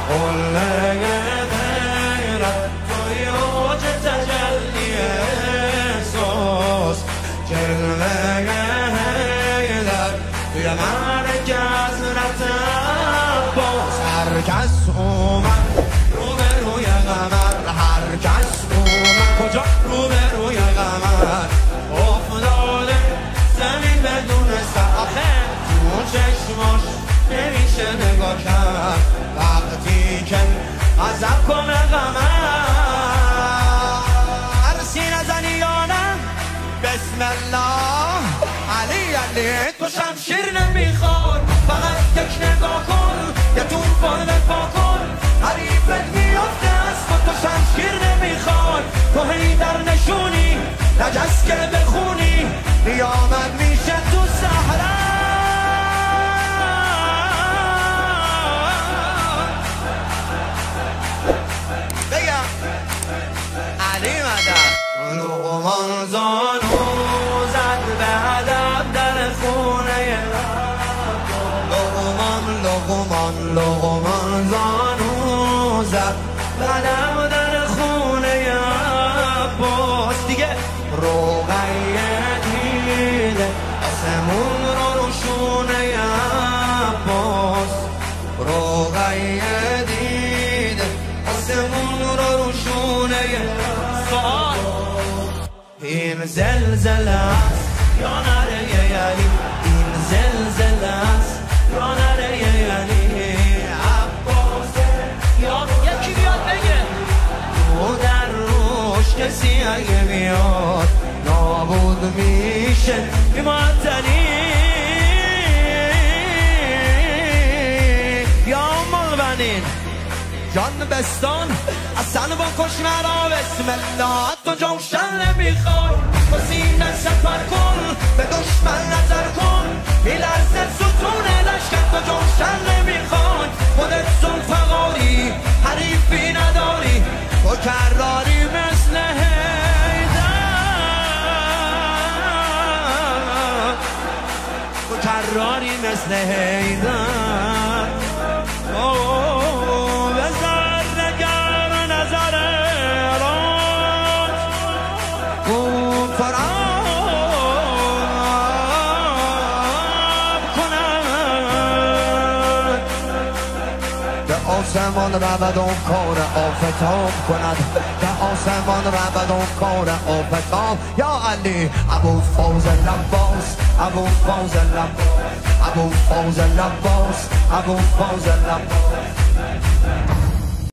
قله غیرت توی اوج تجلی احساس جلوه حیدر توی مرکز رفت عباس هر کس اومد روبروی قمر هر کس اومد کجا روبروی قمر افتاده زمین بدون سخه تو چشماش نمیشه نگاه کرد وقتی که عذب کنه قمر سینه زنی یا نه بسم الله علی علی تو شمشیر نمیخواد فقط یک نگاه کن یه توفان وفا کن حریفت میافته از تو شمشیر نمیخواد تو حیدر نشونی نجس که بخونی قیامت میشه تو صحرا بگم علی مدد لقمان زانو زد به هدف در خونه لقمان زانو زد به هدف در خونه عباس دیگه روغیه دیده آسمون رو روشونه عباس روغیه دیده آسمون رو روشونه سوال این زلزله است یا نره یعنی این زلزله است یا نره یعنی عباسه یا یکی بیاد بگه تو در روش کسی اگه بیاد نابود میشه بیماتنی یا مالبنین جان بستان اصلا با کش مرا بسم الله تو جوشن نمیخوای با سینه سفر کن به دشمن نظر کن میلرزه ستون لشکر تو جوشن نمیخوای خودت زلفقاری حریفی نداری تو کراری مثل حیدر تو کراری مثل حیدر بذار نگر نظر راد اون فراب کنن به آسمان رود اون کار آفتاب کند به آسمان رود اون کار آفتاب یا علی ابو فوزل عباس ابو فوزل عباس ابو فوزل عباس ابو فوزل عباس